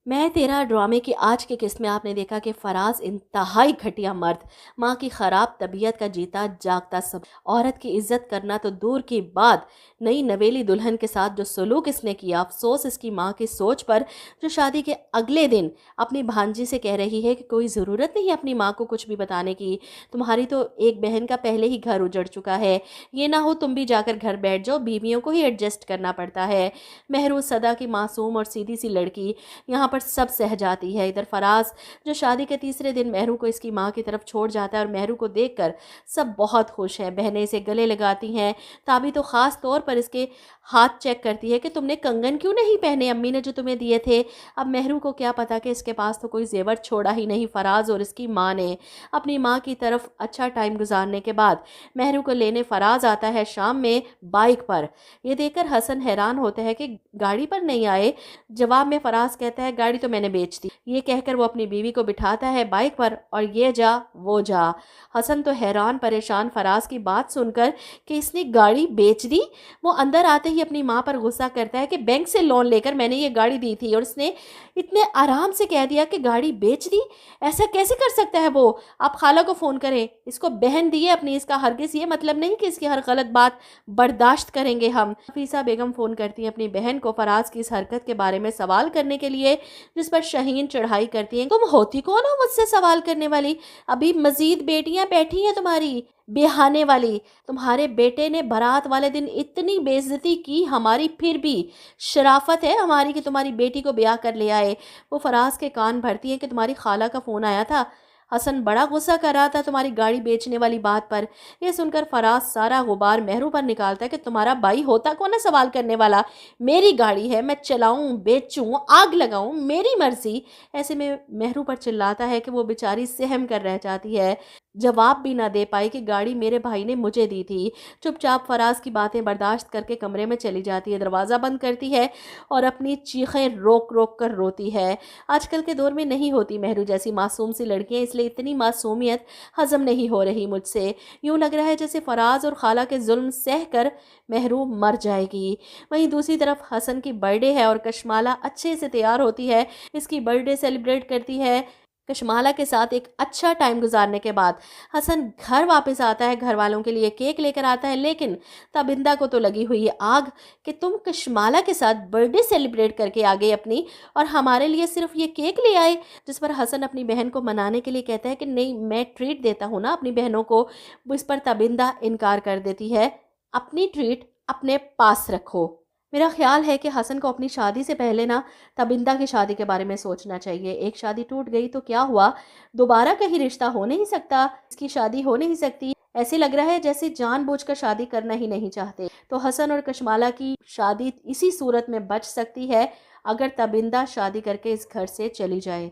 मैं तेरा ड्रामे की आज की किस्त में आपने देखा कि फराज इंतहाई घटिया मर्द, माँ की ख़राब तबीयत का जीता जागता सब, औरत की इज्जत करना तो दूर की बात, नई नवेली दुल्हन के साथ जो सलूक इसने किया, अफसोस इसकी माँ की सोच पर, जो शादी के अगले दिन अपनी भांजी से कह रही है कि कोई ज़रूरत नहीं अपनी माँ को कुछ भी बताने की, तुम्हारी तो एक बहन का पहले ही घर उजड़ चुका है, ये ना हो तुम भी जाकर घर बैठ जाओ, बीवियों को ही एडजस्ट करना पड़ता है। महरूज सदा की मासूम और सीधी सी लड़की यहाँ पर सब सह जाती है। इधर फराज जो शादी के तीसरे दिन मेहरू को इसकी माँ की तरफ छोड़ जाता है और मेहरू को देखकर सब बहुत खुश हैं, बहनें इसे गले लगाती हैं। ताबी तो ख़ास तौर पर इसके हाथ चेक करती है कि तुमने कंगन क्यों नहीं पहने, अम्मी ने जो तुम्हें दिए थे। अब मेहरू को क्या पता कि इसके पास तो कोई जेवर छोड़ा ही नहीं। फराज और इसकी माँ ने अपनी माँ की तरफ अच्छा टाइम गुजारने के बाद मेहरू को लेने फराज आता है शाम में बाइक पर। ये देखकर हसन हैरान होता है कि गाड़ी पर नहीं आए। जवाब में फराज कहता है गाड़ी तो मैंने बेच दी। ये कहकर वो अपनी बीवी को बिठाता है बाइक पर और ये जा वो जा। हसन तो हैरान परेशान फराज की बात सुनकर कि इसने गाड़ी बेच दी। वो अंदर आते ही अपनी माँ पर गुस्सा करता है कि बैंक से लोन लेकर मैंने ये गाड़ी दी थी और इसने इतने आराम से कह दिया कि गाड़ी बेच दी। ऐसा कैसे कर सकता है वो? आप खाला को फ़ोन करें, इसको बहन दी है अपनी, इसका हरगिज़ ये मतलब नहीं कि इसकी हर गलत बात बर्दाश्त करेंगे हम। नफीसा बेगम फ़ोन करती हैं अपनी बहन को फराज की इस हरकत के बारे में सवाल करने के लिए, जिस पर शहीन चढ़ाई करती हैं, तुम होती कौन हो मुझसे सवाल करने वाली? अभी मजीद बेटियां बैठी हैं तुम्हारी बेहाने वाली। तुम्हारे बेटे ने बारात वाले दिन इतनी बेइज्जती की हमारी, फिर भी शराफत है हमारी कि तुम्हारी बेटी को ब्याह कर ले आए। वो फराज के कान भरती है कि तुम्हारी खाला का फ़ोन आया था, हसन बड़ा गुस्सा कर रहा था तुम्हारी गाड़ी बेचने वाली बात पर। यह सुनकर फराज सारा गुबार मेहरू पर निकालता है कि तुम्हारा भाई होता कौन है सवाल करने वाला? मेरी गाड़ी है, मैं चलाऊं बेचूं आग लगाऊं मेरी मर्जी। ऐसे में मेहरू पर चिल्लाता है कि वो बेचारी सहम कर रह जाती है, जवाब भी ना दे पाई कि गाड़ी मेरे भाई ने मुझे दी थी। चुपचाप फराज की बातें बर्दाश्त करके कमरे में चली जाती है, दरवाज़ा बंद करती है और अपनी चीखें रोक रोक कर रोती है। आजकल के दौर में नहीं होती मेहरू जैसी मासूम सी लड़कियां, इसलिए इतनी मासूमियत हजम नहीं हो रही मुझसे। यूं लग रहा है जैसे फराज और खाला के जुल्म सह कर मेहरू मर जाएगी। वहीं दूसरी तरफ हसन की बर्थडे है और कशमाला अच्छे से तैयार होती है, इसकी बर्थडे सेलिब्रेट करती है। कशमाला के साथ एक अच्छा टाइम गुजारने के बाद हसन घर वापस आता है, घर वालों के लिए केक लेकर आता है, लेकिन तबिंदा को तो लगी हुई है आग कि तुम कशमाला के साथ बर्थडे सेलिब्रेट करके आ गई अपनी, और हमारे लिए सिर्फ ये केक ले आए। जिस पर हसन अपनी बहन को मनाने के लिए कहता है कि नहीं, मैं ट्रीट देता हूँ ना अपनी बहनों को। इस पर तबिंदा इनकार कर देती है, अपनी ट्रीट अपने पास रखो। मेरा ख्याल है कि हसन को अपनी शादी से पहले ना तबिंदा की शादी के बारे में सोचना चाहिए। एक शादी टूट गई तो क्या हुआ, दोबारा कहीं रिश्ता हो नहीं सकता, इसकी शादी हो नहीं सकती। ऐसे लग रहा है जैसे जानबूझकर शादी करना ही नहीं चाहते। तो हसन और कशमाला की शादी इसी सूरत में बच सकती है अगर तबिंदा शादी करके इस घर से चली जाए।